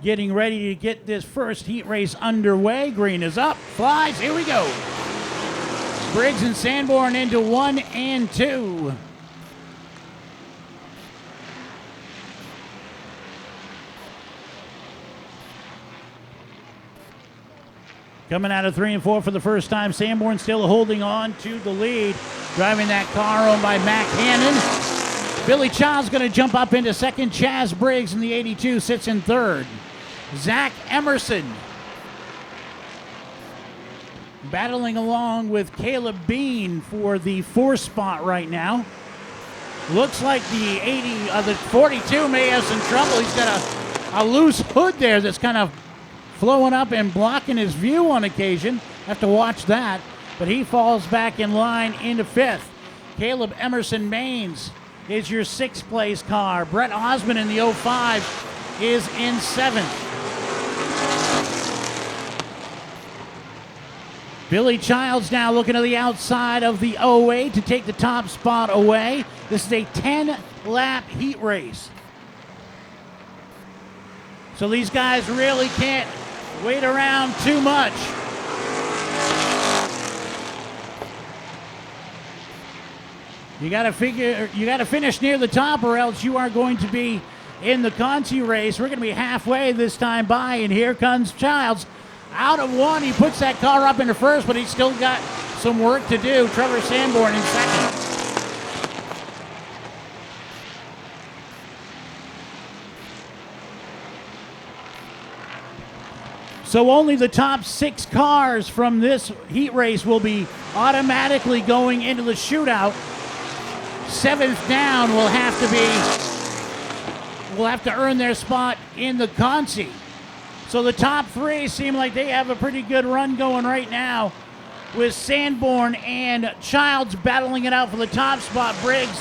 getting ready to get this first heat race underway. Green is up, flies, here we go. Briggs and Sanborn into 1 and 2. Coming out of 3 and 4 for the first time, Sanborn still holding on to the lead. Driving that car owned by Mac Hannon. Billy Child's going to jump up into second. Chaz Briggs in the 82 sits in third. Zach Emerson battling along with Caleb Bean for the 4th spot right now. Looks like the 42 may have some trouble. He's got a loose hood there that's kind of flowing up and blocking his view on occasion. Have to watch that. But he falls back in line into 5th. Caleb Emerson Maines is your 6th place car. Brett Osmond in the 05 is in 7th. Billy Childs now looking to the outside of the 08 to take the top spot away. This is a 10-lap heat race. So these guys really can't wait around too much. You got to finish near the top, or else you are going to be in the Conti race. We're going to be halfway this time by, and here comes Childs. Out of 1, he puts that car up into 1st, but he's still got some work to do. Trevor Sanborn in 2nd. So only the top 6 cars from this heat race will be automatically going into the shootout. 7th down will have to earn their spot in the Conti. So the top 3 seem like they have a pretty good run going right now, with Sanborn and Childs battling it out for the top spot. Briggs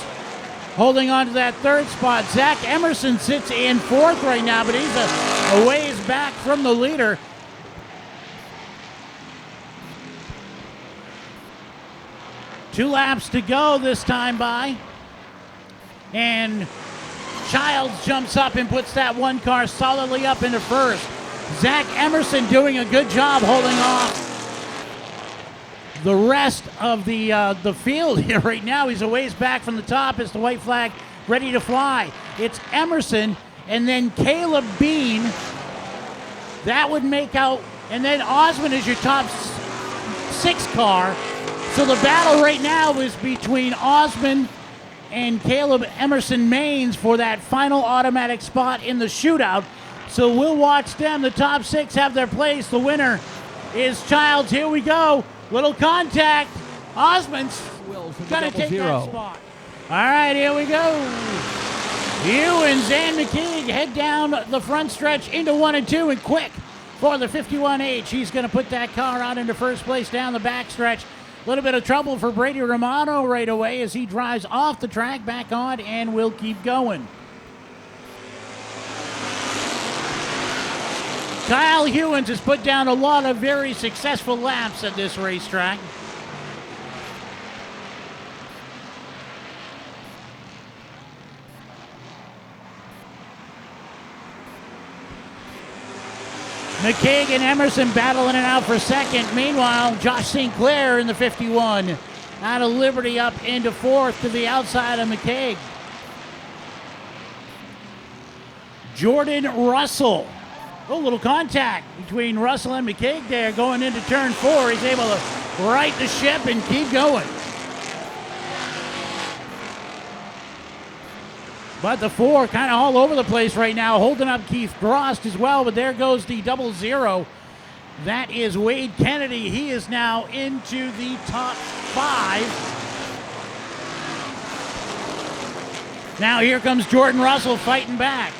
holding on to that 3rd spot. Zach Emerson sits in 4th right now, but he's a ways back from the leader. Two laps to go this time by. And Childs jumps up and puts that 1 car solidly up into 1st. Zach Emerson doing a good job holding off the rest of the field here right now. He's a ways back from the top as the white flag ready to fly. It's Emerson and then Caleb Bean. That would make out, and then Osmond is your top 6 car. So the battle right now is between Osmond and Caleb Emerson Maines for that final automatic spot in the shootout. So we'll watch them. The top 6 have their place. The winner is Childs. Here we go. Little contact. Osmond's going to take that spot. All right, here we go. Ewens and McKeague head down the front stretch into 1 and 2 and quick for the 51H. He's going to put that car out into 1st place down the back stretch. A little bit of trouble for Brady Romano right away as he drives off the track, back on, and will keep going. Kyle Hewins has put down a lot of very successful laps at this racetrack. McKeague and Emerson battling it out for 2nd. Meanwhile, Josh St. Clair in the 51 out of Liberty up into 4th to the outside of McKeague. Jordan Russell. A little contact between Russell and McKeague there going into turn 4. He's able to right the ship and keep going. But the 4 kind of all over the place right now, holding up Keith Grost as well, but there goes the 00. That is Wade Kennedy. He is now into the top 5. Now here comes Jordan Russell fighting back.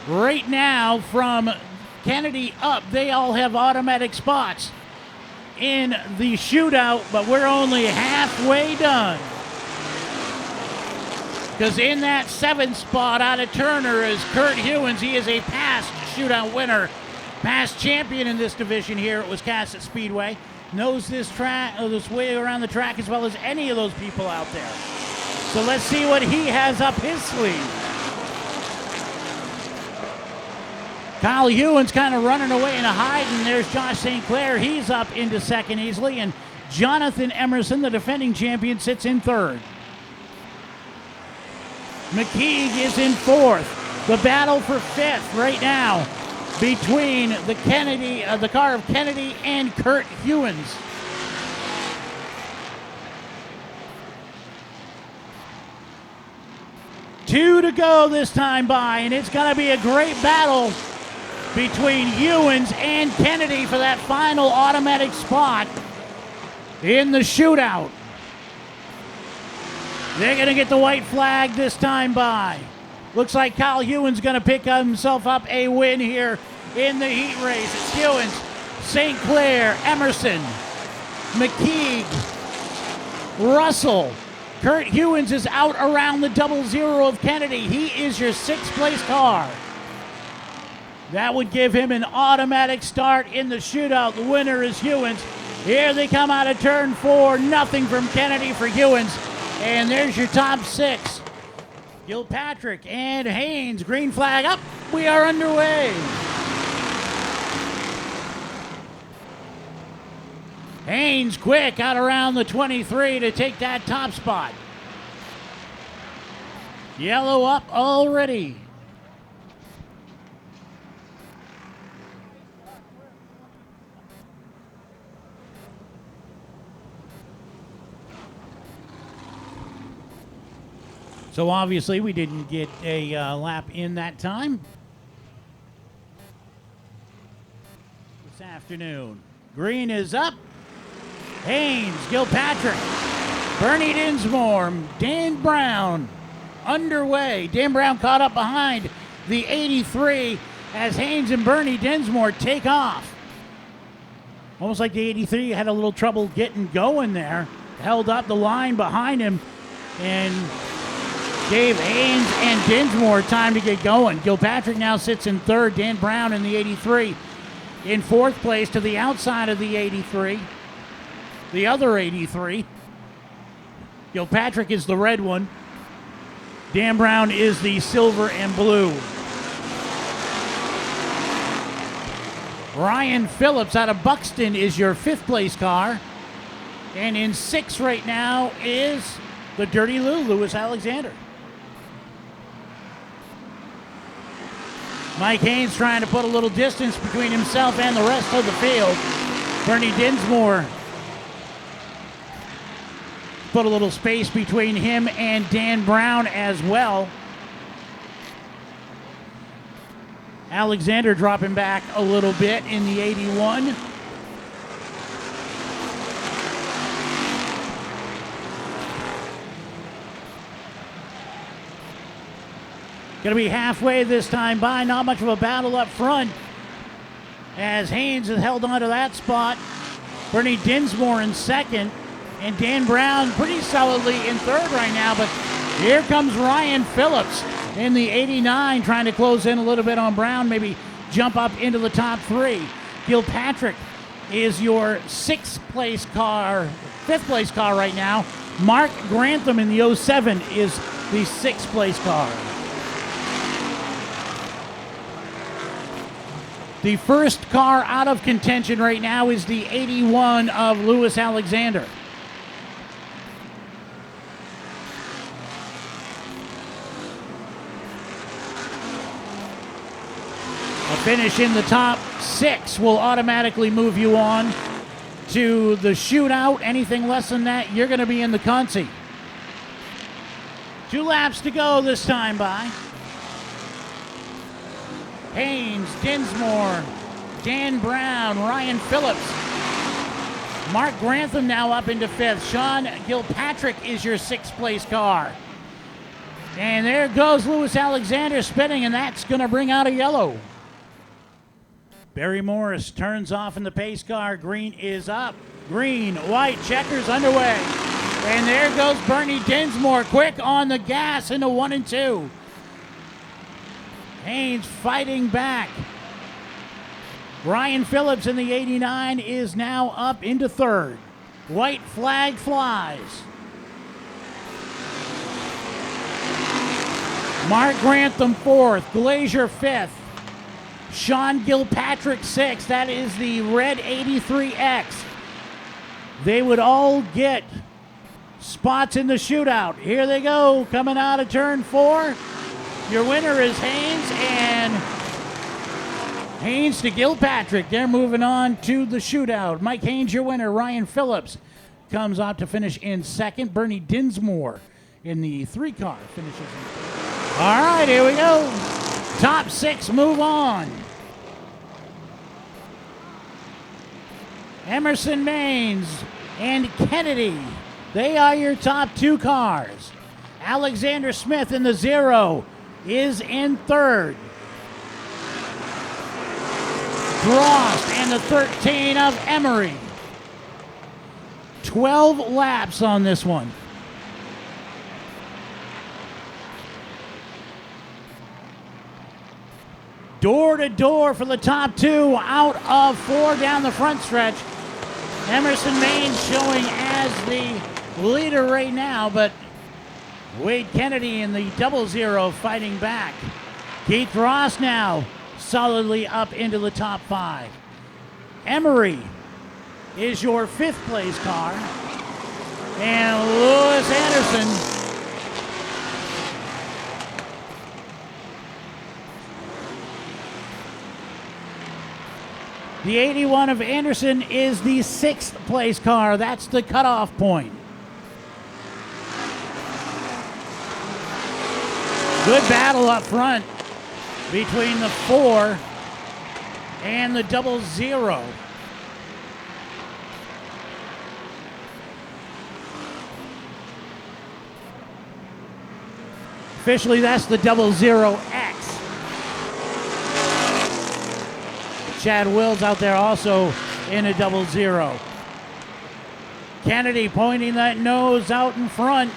Right now, from Kennedy up, they all have automatic spots in the shootout, but we're only halfway done. Because in that 7th spot out of Turner is Kurt Hewins. He is a past shootout winner, past champion in this division here at Wiscasset Speedway. Knows this track, this way around the track as well as any of those people out there. So let's see what he has up his sleeve. Kyle Ewan's kind of running away and hiding. There's Josh St. Clair. He's up into second easily. And Jonathan Emerson, the defending champion, sits in third. McKeague is in fourth. The battle for fifth right now between the car of Kennedy and Kurt Hewins. Two to go this time by, and it's going to be a great battle between Hewins and Kennedy for that final automatic spot in the shootout. They're going to get the white flag this time by. Looks like Kyle Hewins going to pick himself up a win here in the heat race. It's Hewins, St. Clair, Emerson, McKeague, Russell. Kurt Hewins is out around the 00 of Kennedy. He is your sixth place car. That would give him an automatic start in the shootout. The winner is Hewins. Here they come out of turn 4. Nothing from Kennedy for Hewins. And there's your top 6. Gilpatrick and Haynes. Green flag up. We are underway. Haynes quick out around the 23 to take that top spot. Yellow up already. So obviously we didn't get a lap in that time this afternoon. Green is up. Haynes, Gilpatrick, Bernie Dinsmore, Dan Brown underway. Dan Brown caught up behind the 83 as Haynes and Bernie Dinsmore take off. Almost like the 83 had a little trouble getting going there. Held up the line behind him and gave Haynes and Dinsmore time to get going. Gilpatrick now sits in third. Dan Brown in the 83 in fourth place to the outside of the 83. The other 83. Gilpatrick is the red one. Dan Brown is the silver and blue. Ryan Phillips out of Buxton is your fifth place car. And in sixth right now is the Dirty Lewis Alexander. Mike Haynes trying to put a little distance between himself and the rest of the field. Bernie Dinsmore put a little space between him and Dan Brown as well. Alexander dropping back a little bit in the 81. Going to be halfway this time by. Not much of a battle up front as Haynes has held on to that spot. Bernie Dinsmore in second. And Dan Brown pretty solidly in third right now. But here comes Ryan Phillips in the 89 trying to close in a little bit on Brown. Maybe jump up into the top 3. Gilpatrick is your fifth place car right now. Mark Grantham in the 07 is the sixth place car. The first car out of contention right now is the 81 of Lewis Alexander. A finish in the top 6 will automatically move you on to the shootout. Anything less than that, you're going to be in the Consi. 2 laps to go this time by. Haynes, Dinsmore, Dan Brown, Ryan Phillips. Mark Grantham now up into 5th. Sean Gilpatrick is your 6th place car. And there goes Lewis Alexander spinning, and that's going to bring out a yellow. Barry Morris turns off in the pace car. Green is up. Green, white, checkers underway. And there goes Bernie Dinsmore quick on the gas into 1 and 2. Haynes fighting back. Ryan Phillips in the 89 is now up into 3rd. White flag flies. Mark Grantham 4th. Glazier 5th. Sean Gilpatrick 6. That is the red 83X. They would all get spots in the shootout. Here they go, coming out of turn 4. Your winner is Haynes, and Haynes to Gilpatrick. They're moving on to the shootout. Mike Haynes, your winner. Ryan Phillips comes out to finish in second. Bernie Dinsmore in the 3-car finishes in third. All right, here we go. Top 6 move on. Emerson Maines and Kennedy. They are your top 2 cars. Alexander Smith in the 0 is in third. Drost and the 13 of Emery. 12 laps on this one. Door to door for the top 2 out of 4 down the front stretch. Emerson Maines showing as the leader right now, but Wade Kennedy in the 00 fighting back. Keith Ross now solidly up into the top 5. Emery is your 5th place car. And Lewis Anderson the 81 of Anderson is the 6th place car. That's the cutoff point. Good battle up front between the 4 and the 00. Officially, that's the 00X. Chad Wills out there also in a 00. Kennedy pointing that nose out in front,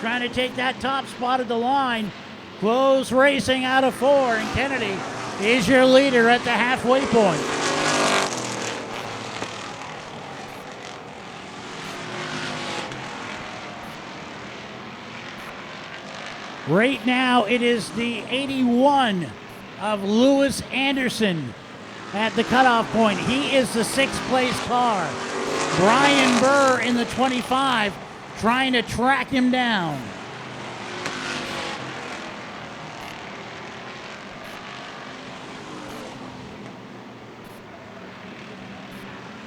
trying to take that top spot at the line. Close racing out of 4, and Kennedy is your leader at the halfway point. Right now, it is the 81 of Lewis Anderson at the cutoff point. He is the 6th place car. Brian Burr in the 25 trying to track him down.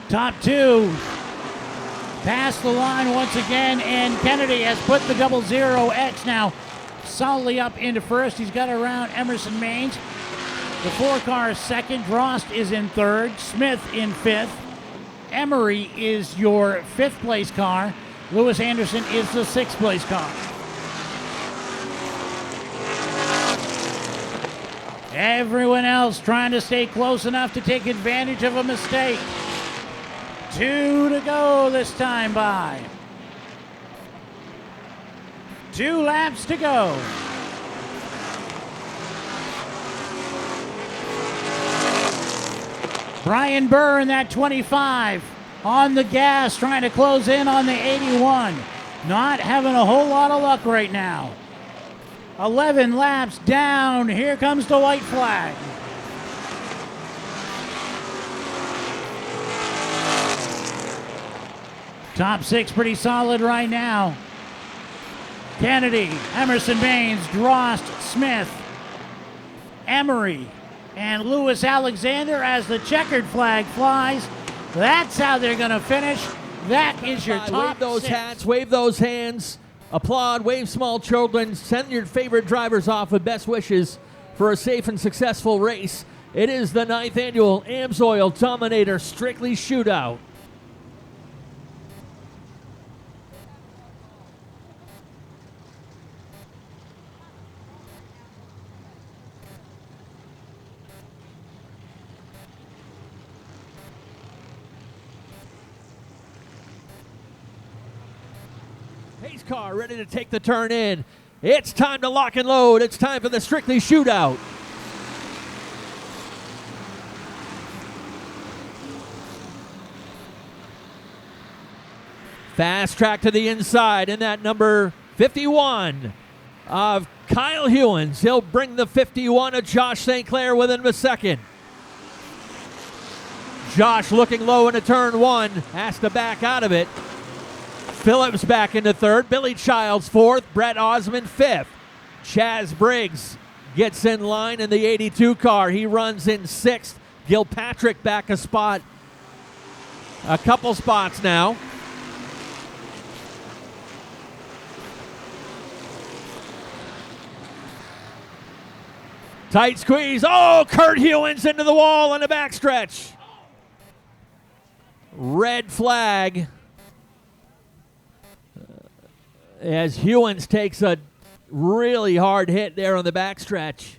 Top 2 past the line once again, and Kennedy has put the 00X now solidly up into first. He's got around Emerson Maines. The 4 car is second. Drost is in third. Smith in 5th. Emery is your 5th place car. Lewis Anderson is the 6th place car. Everyone else trying to stay close enough to take advantage of a mistake. 2 to go this time by. 2 laps to go. Brian Burr in that 25 on the gas, trying to close in on the 81. Not having a whole lot of luck right now. 11 laps down. Here comes the white flag. Top 6 pretty solid right now. Kennedy, Emerson Maines, Drost, Smith, Emery, and Lewis Alexander as the checkered flag flies. That's how they're going to finish. That is your top Wave those 6. hats, wave those hands, applaud, wave small children, send your favorite drivers off with best wishes for a safe and successful race. It is the 9th annual Amsoil Dominator Strictly Shootout. Pace car ready to take the turn in. It's time to lock and load. It's time for the Strictly Shootout. Fast track to the inside in that number 51. of Kyle Hewins. He'll bring the 51 of Josh St. Clair within a second. Josh looking low into turn one, has to back out of it. Phillips back into third. Billy Childs fourth. Brett Osmond fifth. Chaz Briggs gets in line in the 82 car. He runs in sixth. Gilpatrick back a spot. A couple spots now. Tight squeeze. Oh, Kurt Hewins into the wall in the backstretch. Red flag as Hewins takes a really hard hit there on the backstretch,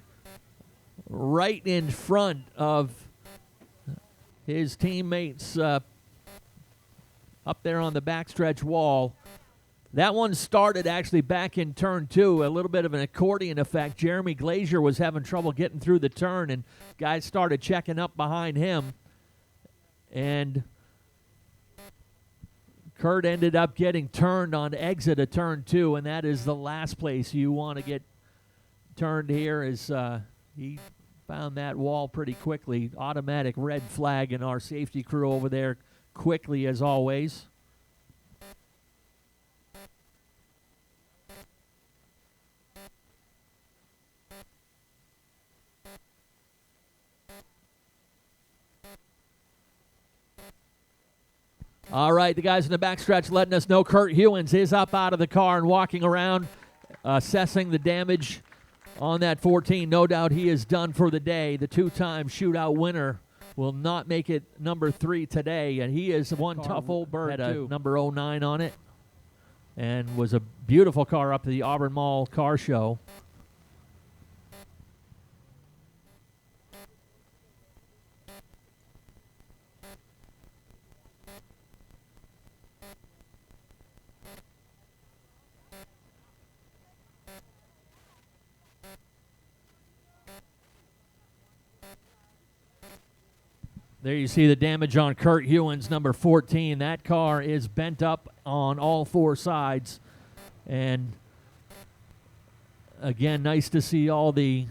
right in front of his teammates up there on the backstretch wall. That one started actually back in turn two, a little bit of an accordion effect. Jeremy Glazier was having trouble getting through the turn, and guys started checking up behind him. And Kurt ended up getting turned on exit of turn two, and that is the last place you want to get turned here. Is he found that wall pretty quickly. Automatic red flag, and our safety crew over there quickly as always. All right, the guys in the backstretch letting us know Kurt Hewins is up out of the car and walking around, assessing the damage on that 14. No doubt he is done for the day. The two-time shootout winner will not make it number 3 today, and he is one tough old bird, had a number 09 on it, and was a beautiful car up to the Auburn Mall Car Show. There you see the damage on Kurt Hewins, number 14. That car is bent up on all four sides. And again, nice to see all the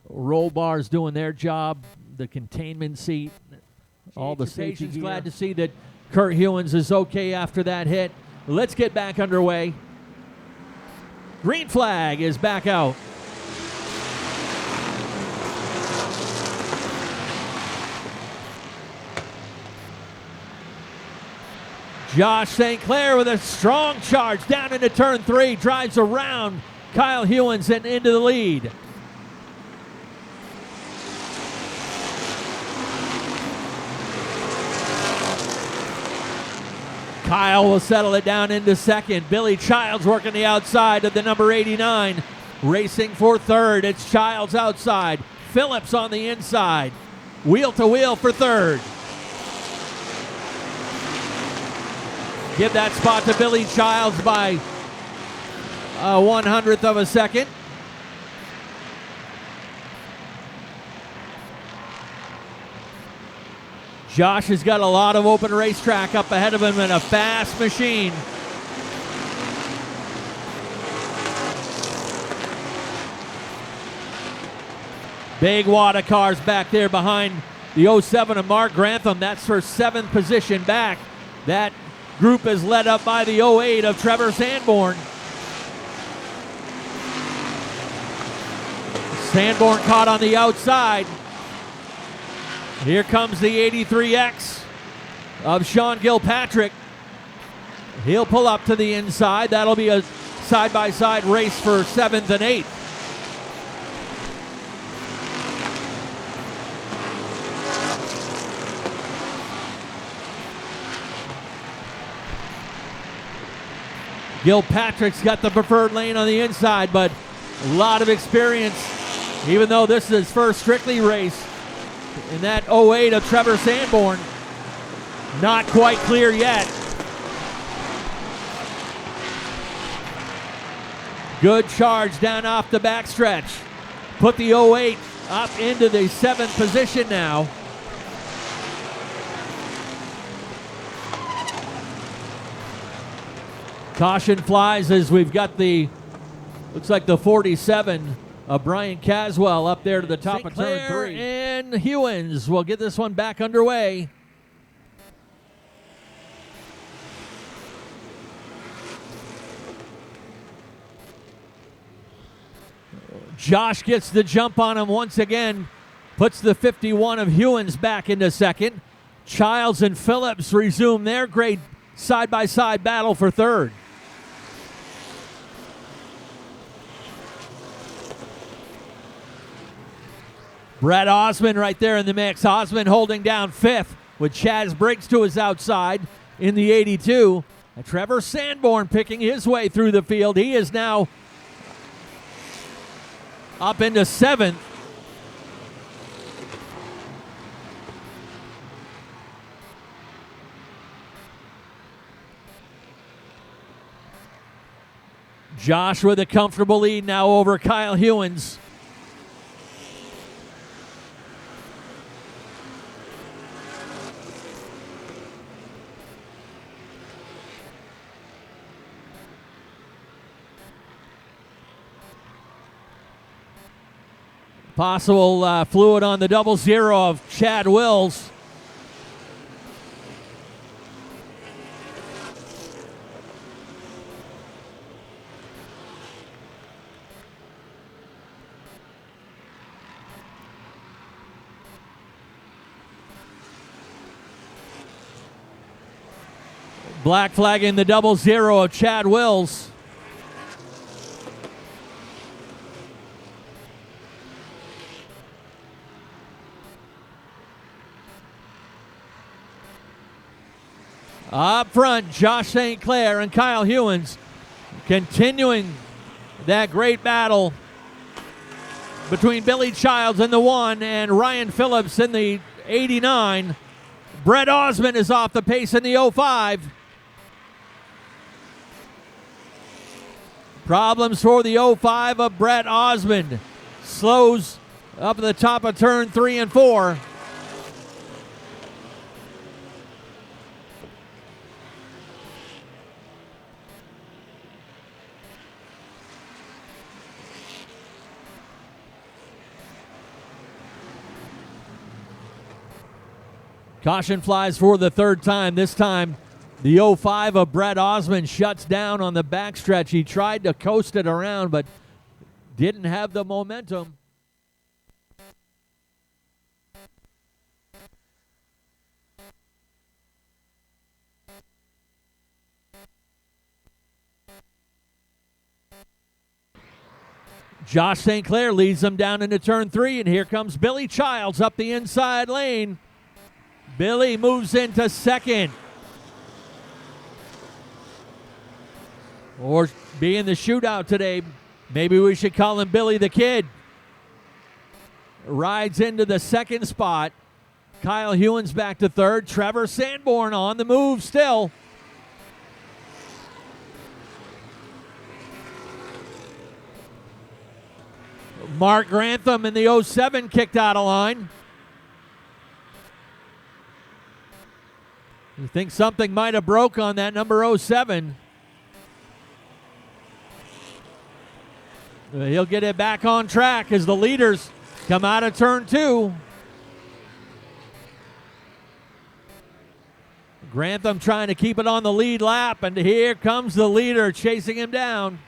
roll bars doing their job, the containment seat, all the safety gear. Glad to see that Kurt Hewins is okay after that hit. Let's get back underway. Green flag is back out. Josh St. Clair with a strong charge down into turn 3, drives around Kyle Hewins and into the lead. Kyle will settle it down into second. Billy Childs working the outside of the number 89. Racing for third. It's Childs outside. Phillips on the inside. Wheel to wheel for third. Give that spot to Billy Childs by a 100th of a second. Josh has got a lot of open racetrack up ahead of him and a fast machine. Big wad of cars back there behind the 07 of Mark Grantham. That's for 7th position back. That group is led up by the 08 of Trevor Sanborn. Sanborn caught on the outside. Here comes the 83X of Sean Gilpatrick. He'll pull up to the inside. That'll be a side-by-side race for 7th and 8th. Gilpatrick's got the preferred lane on the inside, but a lot of experience, even though this is his first strictly race. In that 08 of Trevor Sanborn, not quite clear yet. Good charge down off the backstretch. Put the 08 up into the 7th position now. Caution flies as we've got the Looks like the 47 of Brian Caswell up there to the top of turn Sinclair 3. And Hewins will get this one back underway. Josh gets the jump on him once again. Puts the 51 of Hewins back into second. Childs and Phillips resume their great side-by-side battle for third. Brett Osmond right there in the mix. Osmond holding down fifth with Chaz Briggs to his outside in the 82. And Trevor Sanborn picking his way through the field. He is now up into seventh. Josh with a comfortable lead now over Kyle Hewins. Possible fluid on the 00 of Chad Wills. Black flagging the 00 of Chad Wills. Up front, Josh St. Clair and Kyle Hewins continuing that great battle between Billy Childs in the 1 and Ryan Phillips in the 89. Brett Osmond is off the pace in the 05. Problems for the 05 of Brett Osmond. Slows up at the top of turn 3 and 4. Caution flies for the third time. This time, the 05 of Brett Osmond shuts down on the backstretch. He tried to coast it around, but didn't have the momentum. Josh St. Clair leads them down into turn 3, and here comes Billy Childs up the inside lane. Billy moves into second. Or being the shootout today, maybe we should call him Billy the Kid. Rides into the second spot. Kyle Hewins back to third. Trevor Sanborn on the move still. Mark Grantham in the 07 kicked out of line. You think something might have broke on that number 07. He'll get it back on track as the leaders come out of turn 2. Grantham trying to keep it on the lead lap, and here comes the leader chasing him down.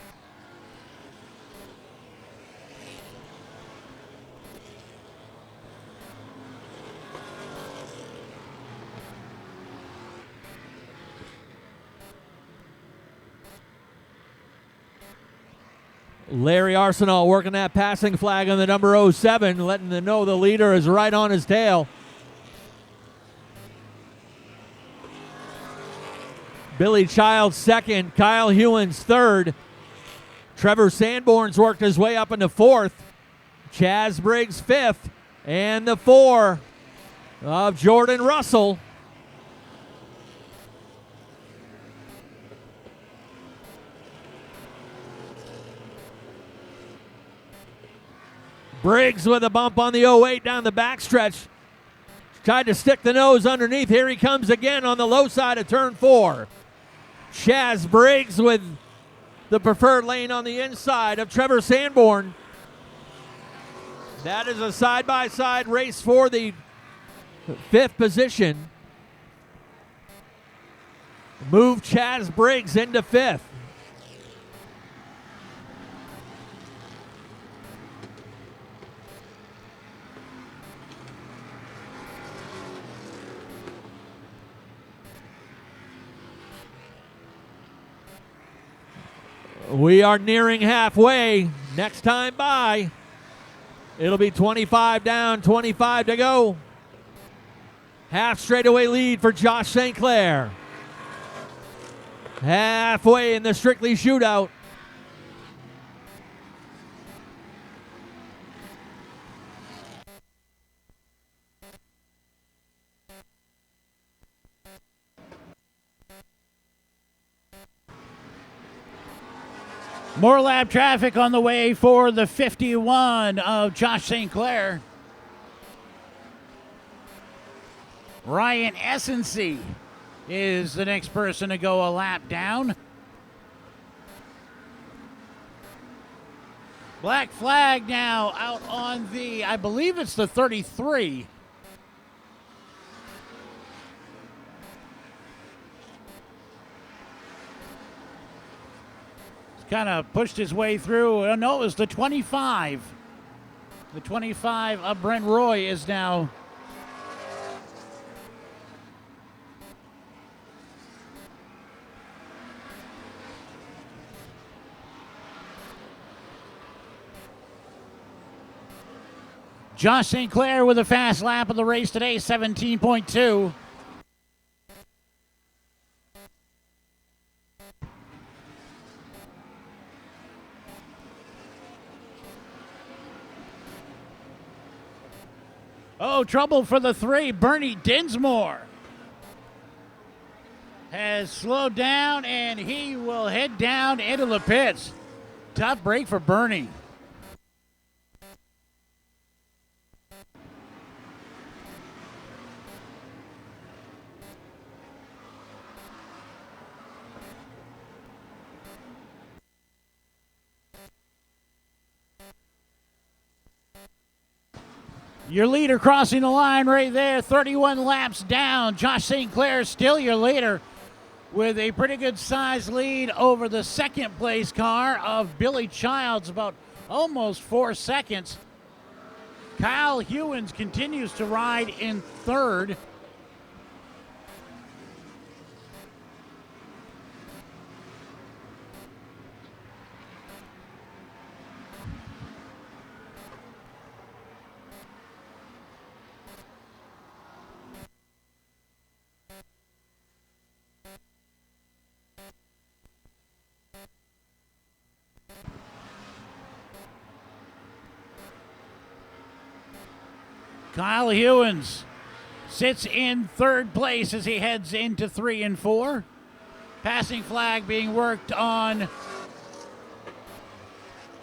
Larry Arsenal working that passing flag on the number 07, letting them know the leader is right on his tail. Billy Childs second, Kyle Hewins third. Trevor Sanborn's worked his way up into fourth. Chaz Briggs fifth, and the 4 of Jordan Russell. Briggs with a bump on the 08 down the backstretch. Tried to stick the nose underneath. Here he comes again on the low side of turn 4. Chaz Briggs with the preferred lane on the inside of Trevor Sanborn. That is a side-by-side race for the 5th position. Move Chaz Briggs into 5th. We are nearing halfway. Next time by, it'll be 25 down, 25 to go. Half straightaway lead for Josh St. Clair. Halfway in the Strictly Shootout. More lap traffic on the way for the 51 of Josh St. Clair. Ryan Essensey is the next person to go a lap down. Black flag now out on the, I believe it's the 33. Kind of pushed his way through. Oh, no, it was the 25. The 25 of Brent Roy is now. Josh St. Clair with a fast lap of the race today, 17.2. Oh, trouble for the 3. Bernie Dinsmore has slowed down, and he will head down into the pits. Tough break for Bernie. Your leader crossing the line right there, 31 laps down. Josh St. Clair still your leader with a pretty good size lead over the second place car of Billy Childs, about almost 4 seconds. Kyle Hewins continues to ride in third. Kyle Hewins sits in third place as he heads into 3 and 4. Passing flag being worked on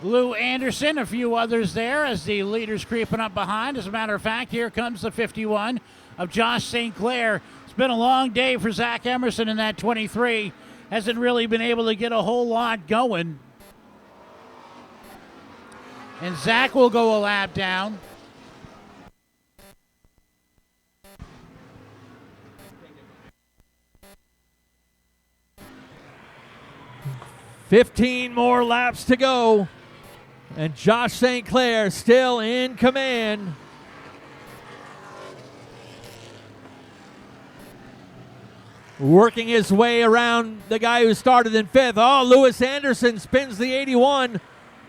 Lou Anderson, a few others there as the leader's creeping up behind. As a matter of fact, here comes the 51 of Josh St. Clair. It's been a long day for Zach Emerson in that 23. Hasn't really been able to get a whole lot going. And Zach will go a lap down. $15 more laps to go, and Josh St. Clair still in command. Working his way around the guy who started in 5th. Oh, Lewis Anderson spins the 81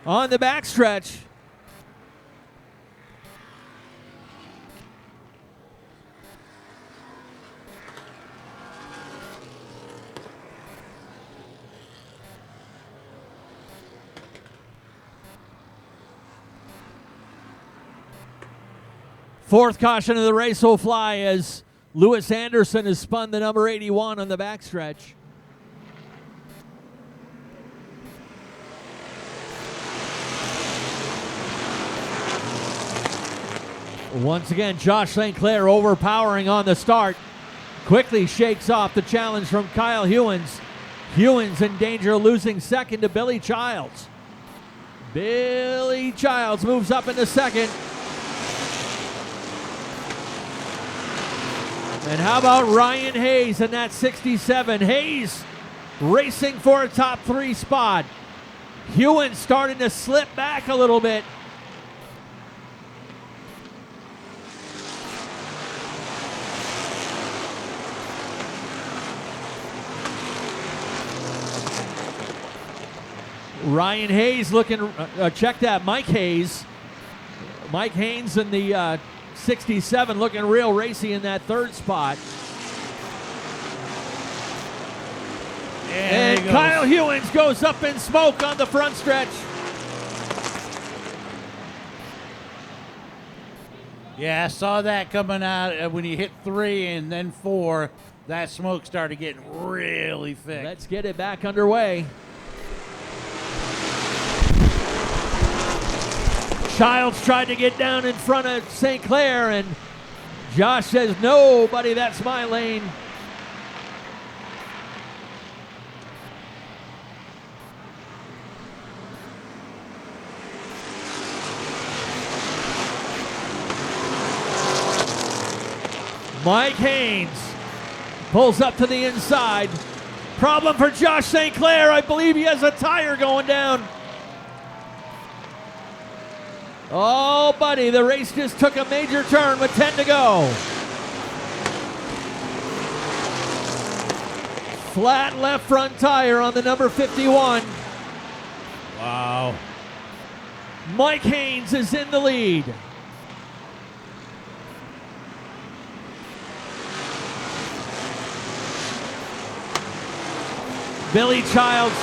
on the backstretch. Fourth caution of the race will fly as Lewis Anderson has spun the number 81 on the backstretch. Once again, Josh St. Clair overpowering on the start. Quickly shakes off the challenge from Kyle Hewins. Hewins in danger of losing second to Billy Childs. Billy Childs moves up into second. And how about Ryan Hayes in that 67? Hayes racing for a top 3 spot. Hewins starting to slip back a little bit. Ryan Hayes looking, check that, Mike Hayes. Mike Haynes in the 67 looking real racy in that 3rd spot. And Kyle Hewins goes up in smoke on the front stretch. Yeah, I saw that coming out when he hit 3 and then 4. That smoke started getting really thick. Let's get it back underway. Childs tried to get down in front of St. Clair, and Josh says, "No, buddy, that's my lane." Mike Haynes pulls up to the inside. Problem for Josh St. Clair. I believe he has a tire going down. Oh, buddy, the race just took a major turn with 10 to go. Flat left front tire on the number 51. Wow. Mike Haynes is in the lead. Billy Childs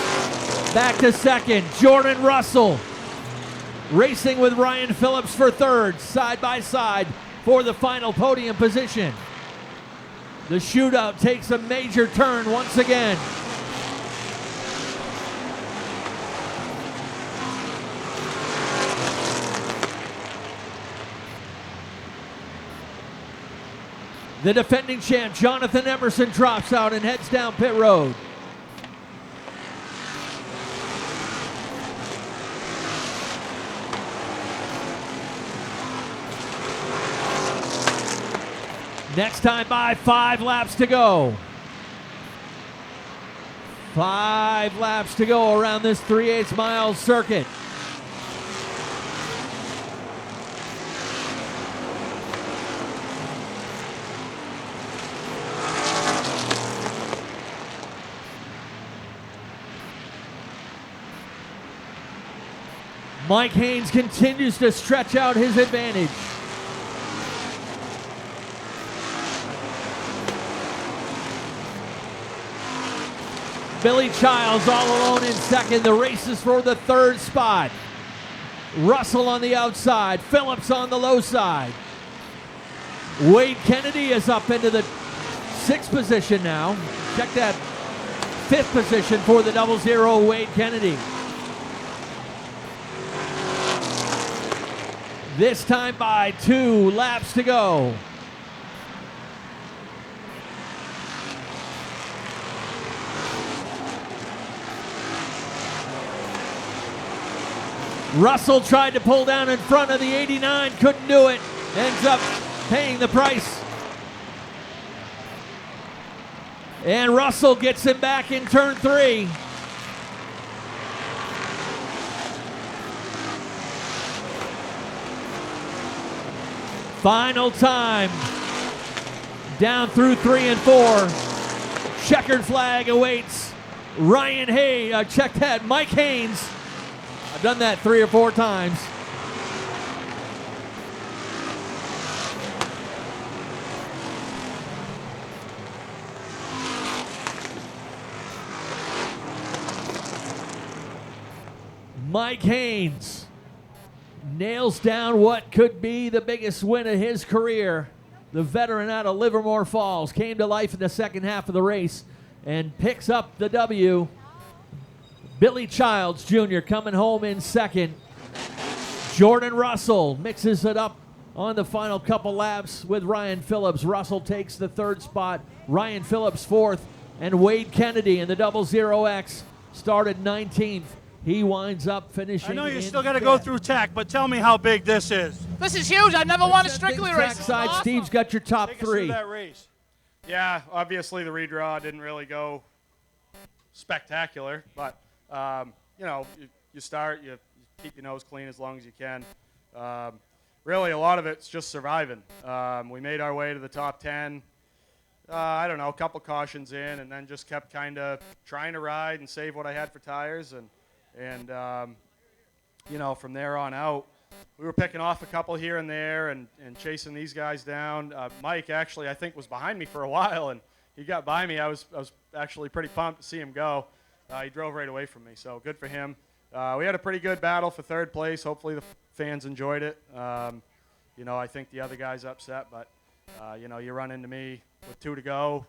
back to second. Jordan Russell racing with Ryan Phillips for third, side by side for the final podium position. The shootout takes a major turn once again. The defending champ, Jonathan Emerson, drops out and heads down pit road. Next time by, 5 laps to go. 5 laps to go around this 3/8 mile circuit. Mike Haynes continues to stretch out his advantage. Billy Childs all alone in second. The race is for the 3rd spot. Russell on the outside. Phillips on the low side. Wade Kennedy is up into the 6th position now. Check that 5th position for the 00 Wade Kennedy. This time by, 2 laps to go. Russell tried to pull down in front of the 89, couldn't do it. Ends up paying the price. And Russell gets him back in turn 3. Final time. Down through 3 and 4. Checkered flag awaits Ryan Hayes. Check that, Mike Haynes. I've done that 3 or 4 times. Mike Haynes nails down what could be the biggest win of his career. The veteran out of Livermore Falls came to life in the second half of the race and picks up the W. Billy Childs Jr. coming home in second. Jordan Russell mixes it up on the final couple laps with Ryan Phillips. Russell takes the 3rd spot. Ryan Phillips 4th. And Wade Kennedy in the 00X started 19th. He winds up finishing. I know you in still got to fifth. go through tech, but tell me how big this is. This is huge. I've never won a Strictly race. This is Trackside, awesome. Steve's got your top Take us through three. that race. Yeah, obviously the redraw didn't really go spectacular, but you start, you keep your nose clean as long as you can. Really, a lot of it's just surviving. We made our way to the top 10. I don't know, a couple cautions in, and then just kept kind of trying to ride and save what I had for tires, and from there on out, we were picking off a couple here and there and chasing these guys down. Mike actually, I think, was behind me for a while, and he got by me. I was actually pretty pumped to see him go. He drove right away from me, so good for him. We had a pretty good battle for third place. Hopefully the fans enjoyed it. I think the other guy's upset, but you run into me with 2 to go,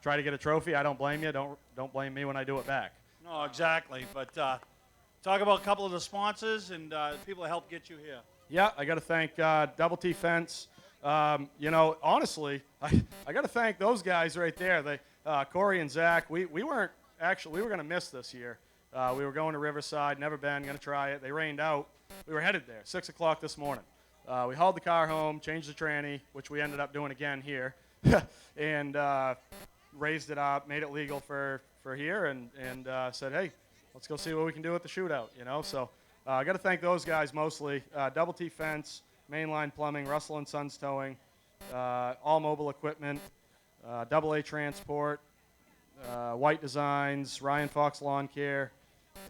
try to get a trophy. I don't blame you. Don't blame me when I do it back. No, exactly. But talk about a couple of the sponsors and people that helped get you here. Yeah, I got to thank Double T Fence. Honestly, I got to thank those guys right there. They, Corey and Zach. We weren't actually. We were going to miss this year. We were going to Riverside. Never been. Going to try it. They rained out. We were headed there. 6 o'clock this morning. We hauled the car home, changed the tranny, which we ended up doing again here, and raised it up, made it legal for here, and said, hey, let's go see what we can do with the shootout. So I got to thank those guys mostly. Double T Fence, Mainline Plumbing, Russell and Sons Towing, All Mobile Equipment, AA Transport, White Designs, Ryan Fox Lawn Care,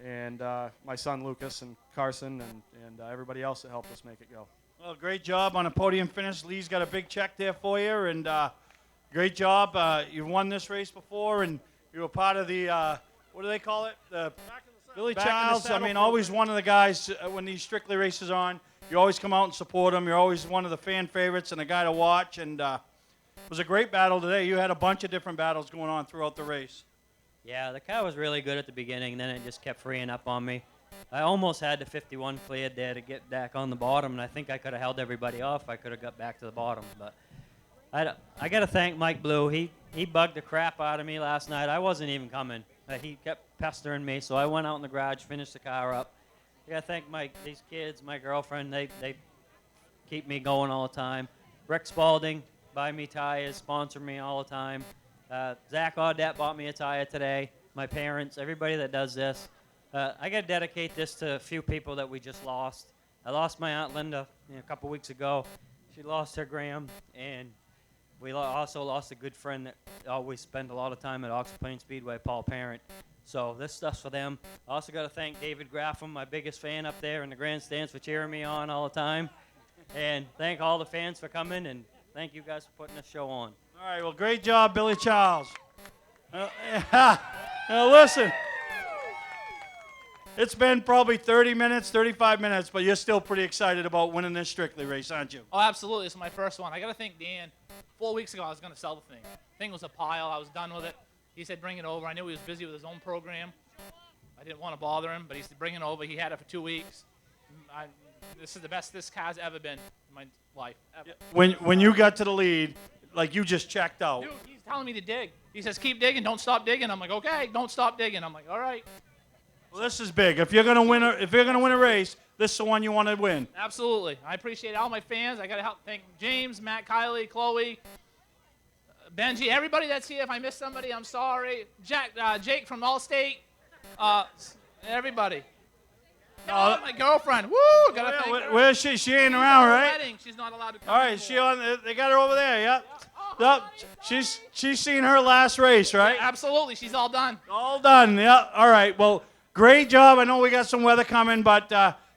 and my son Lucas and Carson and everybody else that helped us make it go. Well, great job on a podium finish. Lee's got a big check there for you, and great job. You've won this race before, and you were part of the, what do they call it? The Billy Back in the Childs. I saddle mean, always one of the guys when these Strictly races on. You always come out and support them. You're always one of the fan favorites and a guy to watch, and it was a great battle today. You had a bunch of different battles going on throughout the race. Yeah, the car was really good at the beginning, then it just kept freeing up on me. I almost had the 51 cleared there to get back on the bottom, and I think I could have held everybody off. I could have got back to the bottom, but I got to thank Mike Blue. He bugged the crap out of me last night. I wasn't even coming. He kept pestering me, so I went out in the garage, finished the car up. I got to thank these kids, my girlfriend. They keep me going all the time. Rick Spalding, buy me tires, sponsor me all the time. Zach Audette bought me a tire today. My parents, everybody that does this. I got to dedicate this to a few people that we just lost. I lost my Aunt Linda a couple weeks ago. She lost her Graham, and we also lost a good friend that always spent a lot of time at Oxford Plains Speedway, Paul Parent. So this stuff's for them. I also got to thank David Graffam, my biggest fan up there in the grandstands, for cheering me on all the time. And thank all the fans for coming, and thank you guys for putting this show on. All right, well, great job, Billy Childs. Now, listen. It's been probably 30 minutes, 35 minutes, but you're still pretty excited about winning this Strictly race, aren't you? Oh, absolutely. This is my first one. I got to thank Dan. 4 weeks ago, I was going to sell the thing. The thing was a pile. I was done with it. He said, bring it over. I knew he was busy with his own program. I didn't want to bother him, but he said, bring it over. He had it for 2 weeks. This is the best this car's ever been in my life, ever. When you got to the lead, like you just checked out. Dude, he's telling me to dig. He says, keep digging. Don't stop digging. I'm like, okay, don't stop digging. I'm like, all right. Well, this is big. If you're gonna win a race, this is the one you want to win. Absolutely. I appreciate all my fans. I got to thank James, Matt, Kylie, Chloe, Benji, everybody that's here. If I missed somebody, I'm sorry. Jake from Allstate, everybody. My girlfriend. Woo! Gotta thank her. Where is she? She ain't around, right? Wedding. She's not allowed to come. All right, they got her over there. Yep. Yep. She's seen her last race, right? Absolutely. She's all done. All done. Yeah. All right. Well, great job. I know we got some weather coming, but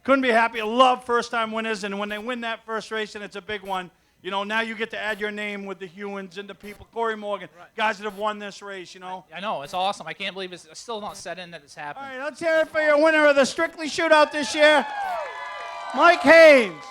couldn't be happy. I love first-time winners, and when they win that first race, and it's a big one, now you get to add your name with the Hewins and the people, Corey Morgan, guys that have won this race, I know. It's awesome. I can't believe it's still not set in that it's happened. All right, let's hear it for your winner of the Strictly Shootout this year, Mike Haynes.